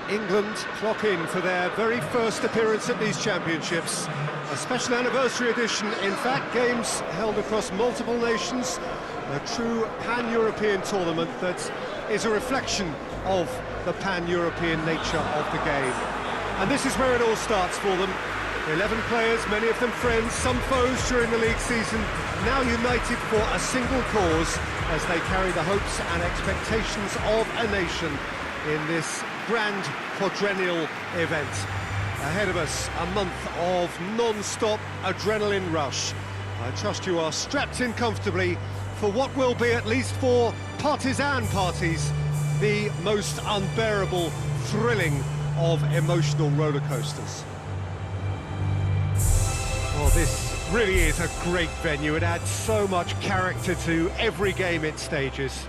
England clock in for their very first appearance at these championships. A special anniversary edition, in fact, games held across multiple nations. A true pan-European tournament that is a reflection of the pan-European nature of the game. And this is where it all starts for them. 11 players, many of them friends, some foes during the league season, now united for a single cause as they carry the hopes and expectations of a nation in this grand quadrennial event. Ahead of us, a month of non-stop adrenaline rush. I trust you are strapped in comfortably for what will be, at least for partisan parties, the most unbearable, thrilling of emotional roller coasters. Well, this really is a great venue. It adds so much character to every game it stages.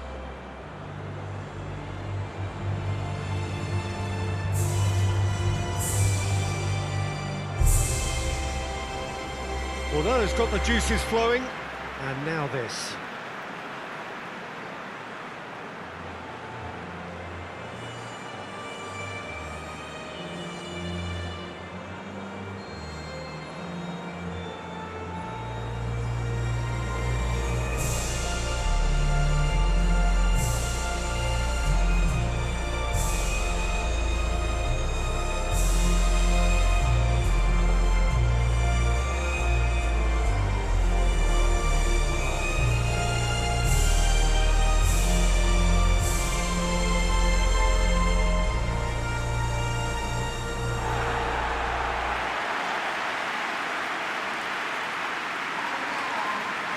Well, that has got the juices flowing, and now this.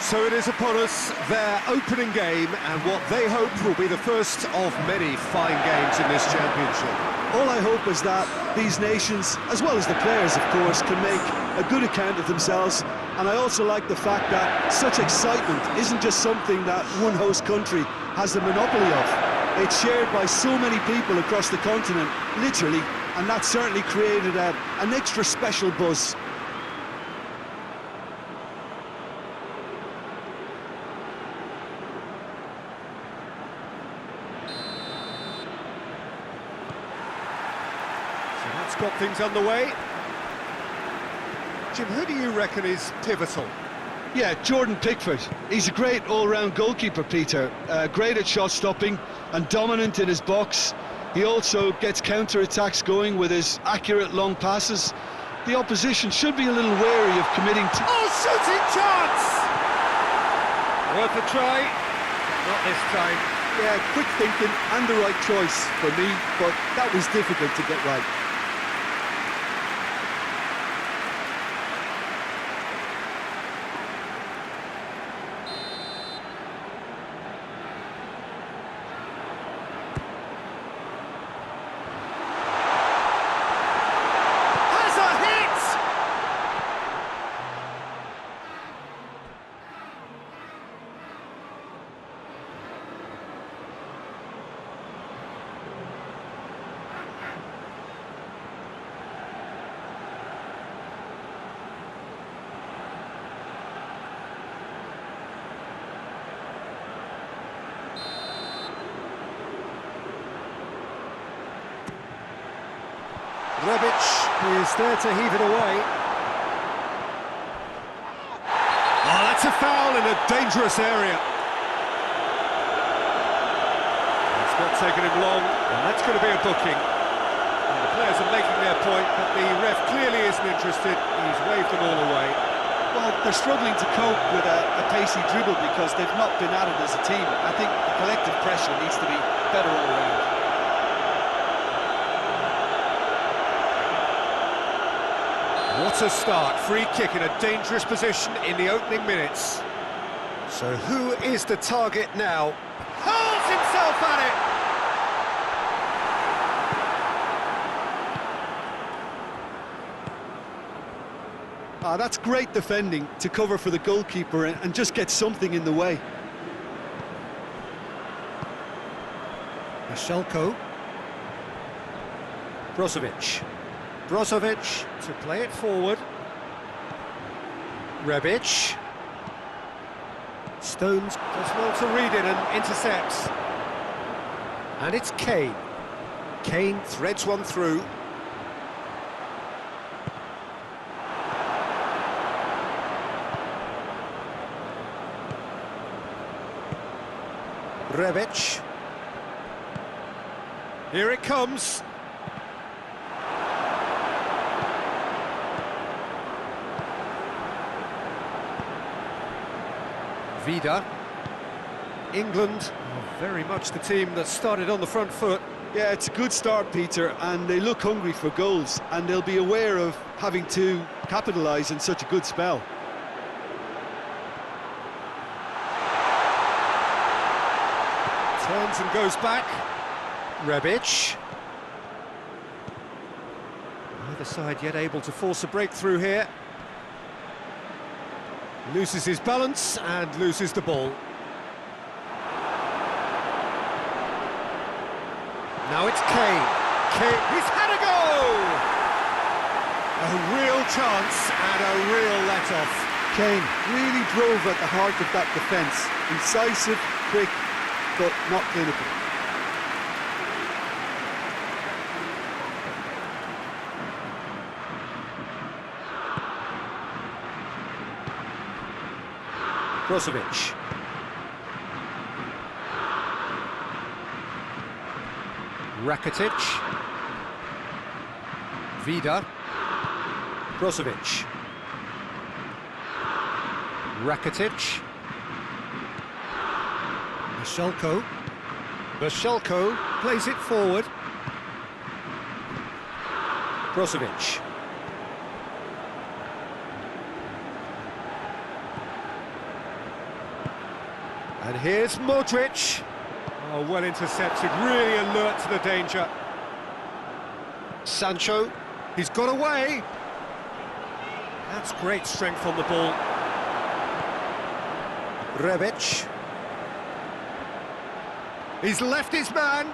So it is upon us, their opening game, and what they hope will be the first of many fine games in this championship. All I hope is that these nations, as well as the players of course, can make a good account of themselves. And I also like the fact that such excitement isn't just something that one host country has the monopoly of. It's shared by so many people across the continent, literally, and that certainly created an extra special buzz. That's got things underway. Jim, who do you reckon is pivotal? Yeah, Jordan Pickford. He's a great all-round goalkeeper, Peter. Great at shot stopping and dominant in his box. He also gets counter-attacks going with his accurate long passes. The opposition should be a little wary of committing to... Oh, shooting chance! Worth a try, not this time. Yeah, quick thinking and the right choice for me, but that was difficult to get right. Rebic is there to heave it away. Oh, that's a foul in a dangerous area. It's not taken him long, and that's going to be a booking. And the players are making their point, but the ref clearly isn't interested. He's waved them all away. Well, they're struggling to cope with a pacey dribble because they've not been at it as a team. I think the collective pressure needs to be better all around. What a start, free kick in a dangerous position in the opening minutes. So who is the target now? Hurls himself at it! That's great defending to cover for the goalkeeper and just get something in the way. Mashelko. Brozovic. Brozovic to play it forward. Rebic. Stones does well to read it and intercepts. And it's Kane. Kane threads one through. Rebic. Here it comes. Vida. England, very much the team that started on the front foot. Yeah, it's a good start, Peter, and they look hungry for goals, and they'll be aware of having to capitalise in such a good spell. Turns and goes back. Rebic. Neither side yet able to force a breakthrough here. Loses his balance and loses the ball. Now it's Kane. He's had a go! A real chance and a real let-off. Kane really drove at the heart of that defence. Incisive, quick, but not clinical. Brozovic. Rakitic. Vida. Brozovic. Rakitic. Bashelko plays it forward. Brozovic. And here's Modric. Oh, well intercepted, really alert to the danger. Sancho, he's got away. That's great strength on the ball. Rebic. He's left his man.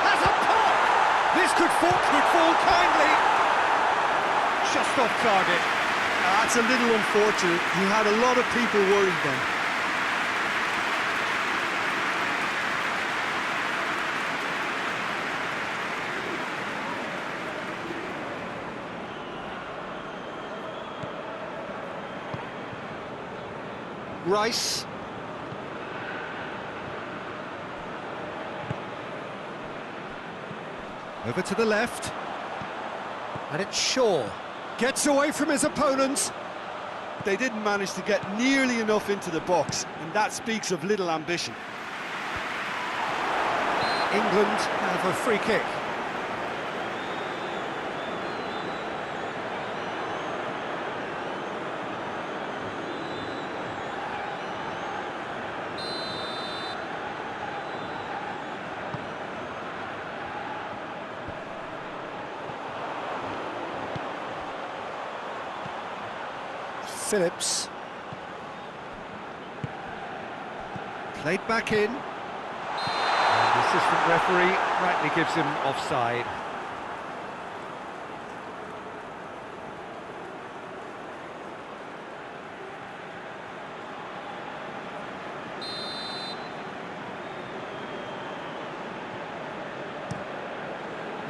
Has a pop! This could fall kindly. Just off target. That's a little unfortunate. He had a lot of people worried then. Rice. Over to the left. And it's Shaw. Gets away from his opponents. They didn't manage to get nearly enough into the box, and that speaks of little ambition. England have a free kick. Phillips. Played back in. And the assistant referee rightly gives him offside.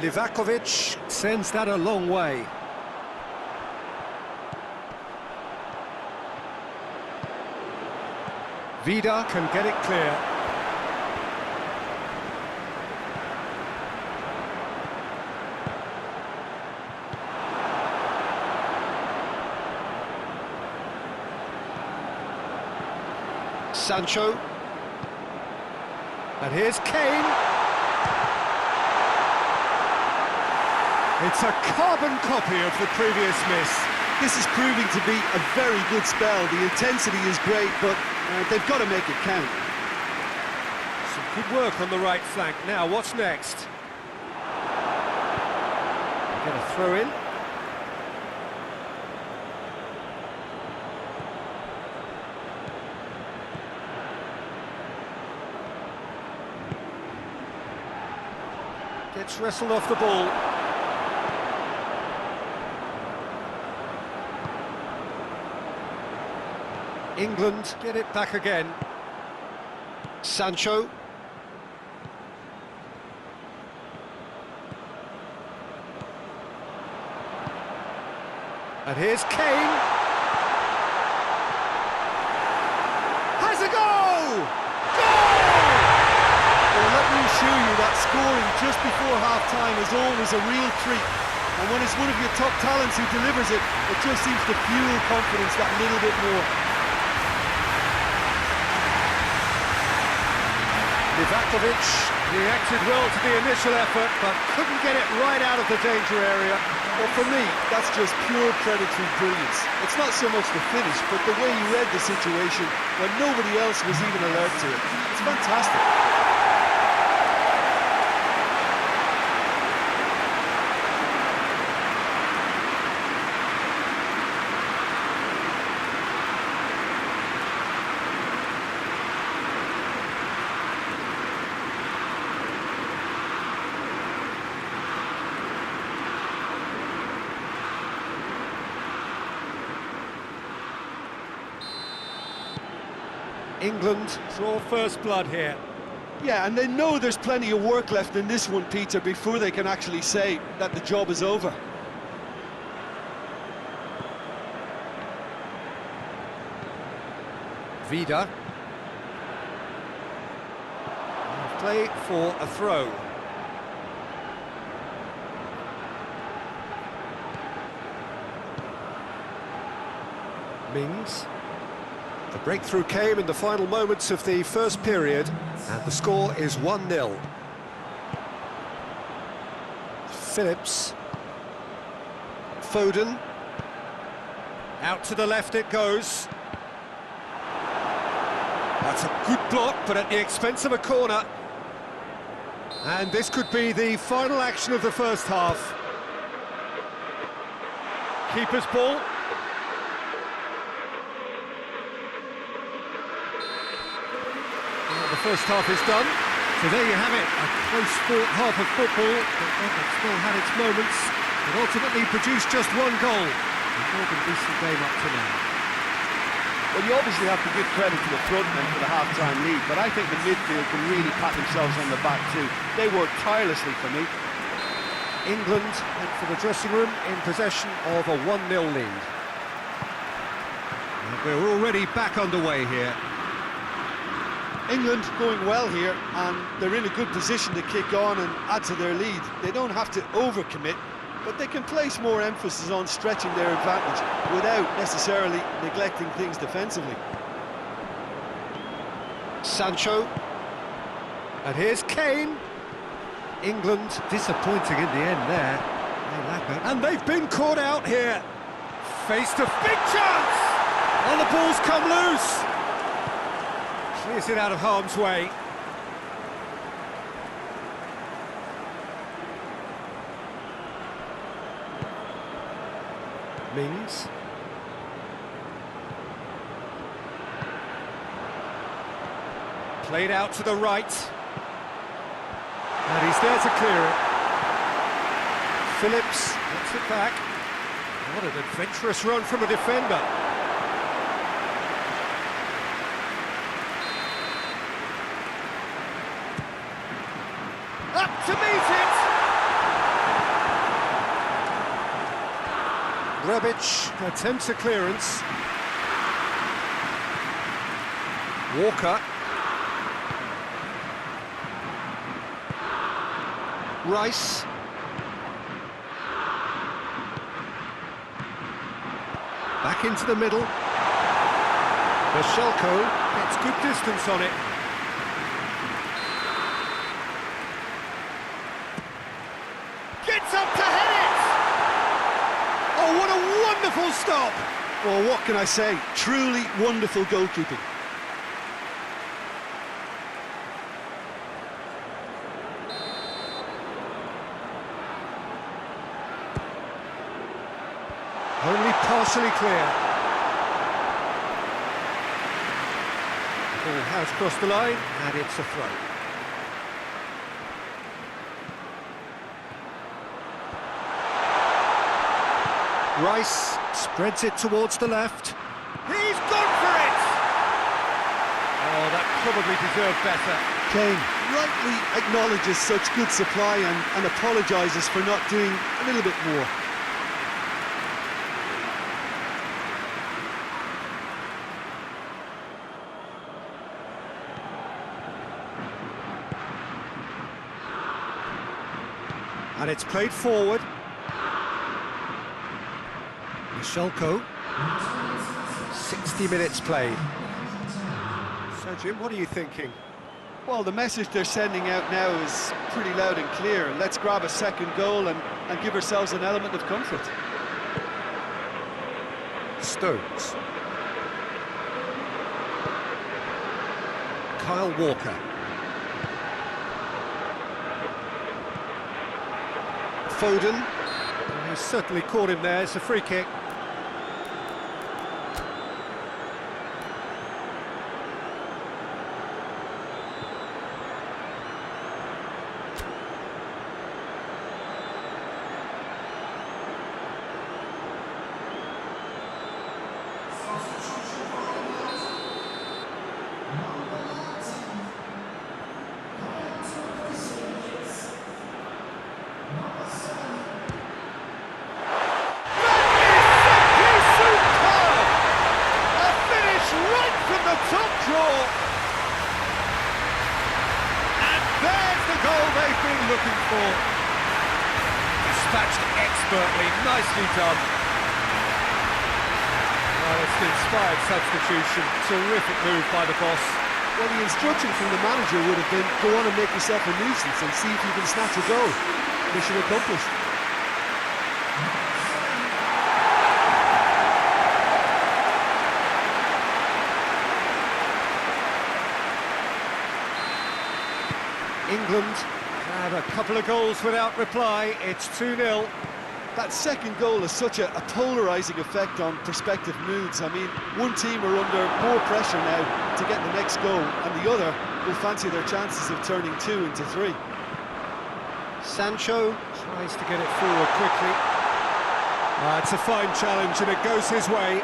Livakovic sends that a long way. Vida can get it clear. Sancho. And here's Kane. It's a carbon copy of the previous miss. This is proving to be a very good spell. The intensity is great, but they've got to make it count. Some good work on the right flank. Now, what's next? Get a throw in. Gets wrestled off the ball. England get it back again. Sancho. And here's Kane. Has a goal! Goal! Well, let me assure you that scoring just before half-time is always a real treat. And when it's one of your top talents who delivers it, it just seems to fuel confidence that little bit more. Livakovic reacted well to the initial effort, but couldn't get it right out of the danger area. Well, for me, that's just pure predatory brilliance. It's not so much the finish, but the way he read the situation when nobody else was even alert to it. It's fantastic. England draw first blood here. Yeah, and they know there's plenty of work left in this one, Peter, before they can actually say that the job is over. Vida. Play for a throw. Mings. The breakthrough came in the final moments of the first period, and the score is 1-0. Phillips. Foden. Out to the left it goes. That's a good block, but at the expense of a corner. And this could be the final action of the first half. Keeper's ball. The first half is done, so there you have it, a close-fought half of football, but one that still had its moments, but ultimately produced just one goal. A more than decent game up to now. Well, you obviously have to give credit to the front men for the half-time lead, but I think the midfield can really pat themselves on the back too. They worked tirelessly for me. England head for the dressing room in possession of a 1-0 lead. And we're already back underway here. England going well here, and they're in a good position to kick on and add to their lead. They don't have to overcommit, but they can place more emphasis on stretching their advantage without necessarily neglecting things defensively. Sancho. And here's Kane. England disappointing in the end there. And they've been caught out here. Faced a big chance! And the ball's come loose. Clears it out of harm's way. Mings. Played out to the right. And he's there to clear it. Phillips gets it back. What an adventurous run from a defender. Up to meet it! Rebic attempts a clearance. Walker. Rice. Back into the middle. Michelko gets good distance on it. Gets up to head it! Oh, what a wonderful stop! Well, what can I say? Truly wonderful goalkeeping. Only partially clear. The ball has crossed the line, and it's a throw. Rice spreads it towards the left. He's gone for it! Oh, that probably deserved better. Kane rightly acknowledges such good supply and apologises for not doing a little bit more. And it's played forward. Michelko. 60 minutes played. So, Jim, what are you thinking? Well, the message they're sending out now is pretty loud and clear. Let's grab a second goal and give ourselves an element of comfort. Stones. Kyle Walker. Foden. He's certainly caught him there. It's a free kick. Looking for. Dispatched expertly, nicely done. Well, it's an inspired substitution, terrific move by the boss. Well, the instruction from the manager would have been, go on and make yourself a nuisance and see if you can snatch a goal. Mission accomplished. England had a couple of goals without reply. It's 2-0. That second goal has such a polarising effect on prospective moods. I mean, one team are under more pressure now to get the next goal, and the other will fancy their chances of turning 2 into 3. Sancho tries to get it forward quickly. It's a fine challenge and it goes his way.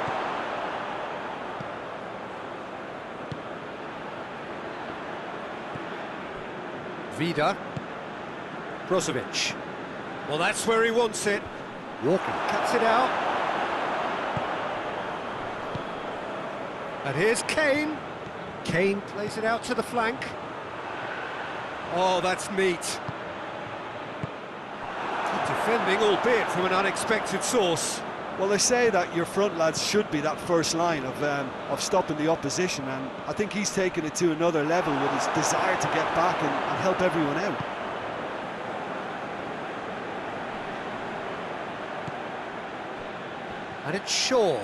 Vida. Brozovic. Well, that's where he wants it. Walker cuts it out. And here's Kane. Kane plays it out to the flank. Oh, that's neat. Good defending, albeit from an unexpected source. Well, they say that your front lads should be that first line of stopping the opposition, and I think he's taken it to another level with his desire to get back and help everyone out. And it's Shaw.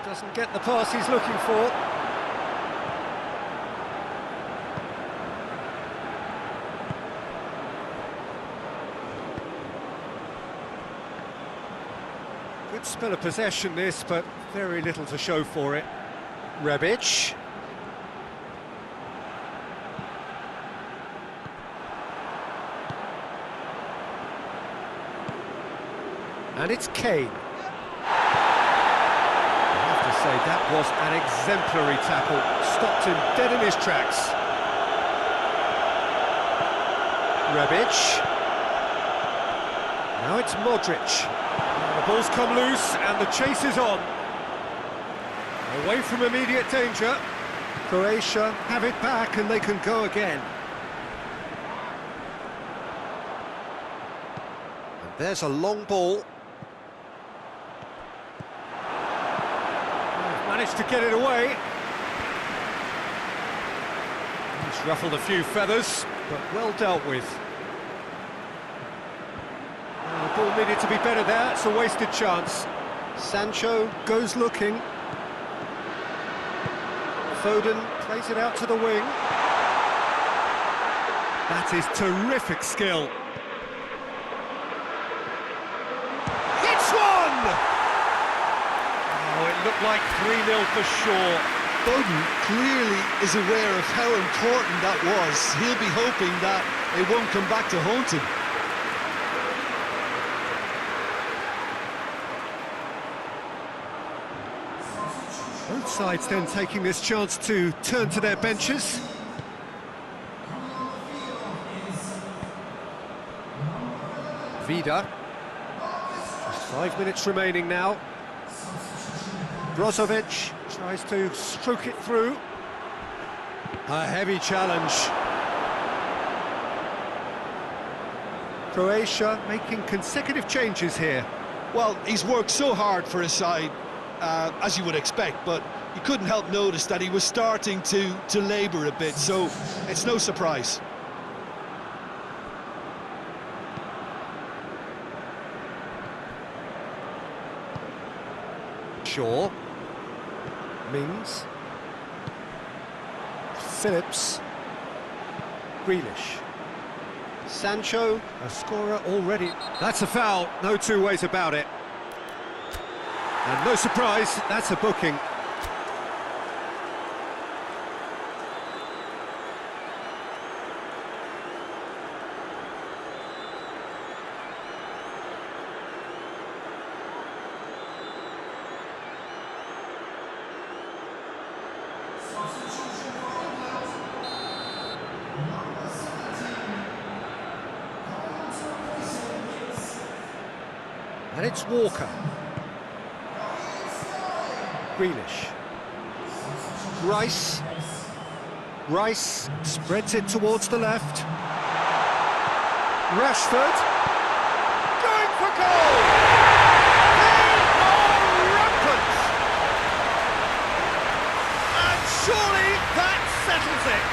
Doesn't get the pass he's looking for. Good spell of possession this, but very little to show for it. Rebic. And it's Kane. I have to say, that was an exemplary tackle. Stopped him dead in his tracks. Rebic. Now it's Modric. The ball's come loose and the chase is on. Away from immediate danger. Croatia have it back and they can go again. And there's a long ball. Managed to get it away. He's ruffled a few feathers, but well dealt with. The ball needed to be better there, it's a wasted chance. Sancho goes looking. Foden plays it out to the wing. That is terrific skill. It's one! Oh, it looked like 3-0 for sure. Foden clearly is aware of how important that was. He'll be hoping that it won't come back to haunt him. Both sides then taking this chance to turn to their benches. Vida. Just 5 minutes remaining now. Brozovic tries to stroke it through. A heavy challenge. Croatia making consecutive changes here. Well, he's worked so hard for his side, as you would expect, but you couldn't help notice that he was starting to labour a bit, so it's no surprise. Shaw. Mings. Phillips. Grealish. Sancho, a scorer already. That's a foul, no two ways about it. And no surprise, that's a booking. And it's Walker. Grealish. Rice spreads it towards the left. Rashford. Going for goal! They are rampant! And surely that settles it.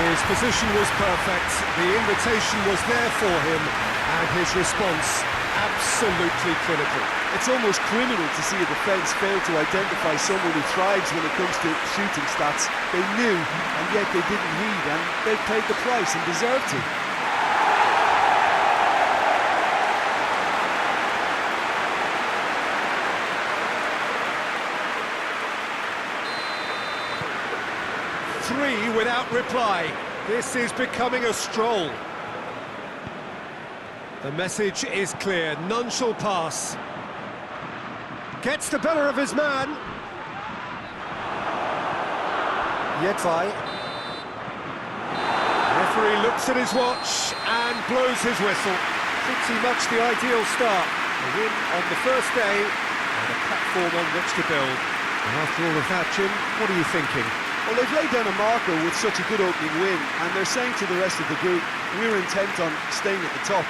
His position was perfect, the invitation was there for him, and his response absolutely critical. It's almost criminal to see a defence fail to identify someone who thrives when it comes to shooting stats. They knew, and yet they didn't heed, and they paid the price and deserved to. Three without reply. This is becoming a stroll. The message is clear, none shall pass. Gets the better of his man. Yetvai. Referee looks at his watch and blows his whistle. Pretty much the ideal start. A win on the first day and a platform on which to build. And after all of that, Jim, what are you thinking? Well, they've laid down a marker with such a good opening win, and they're saying to the rest of the group, we're intent on staying at the top.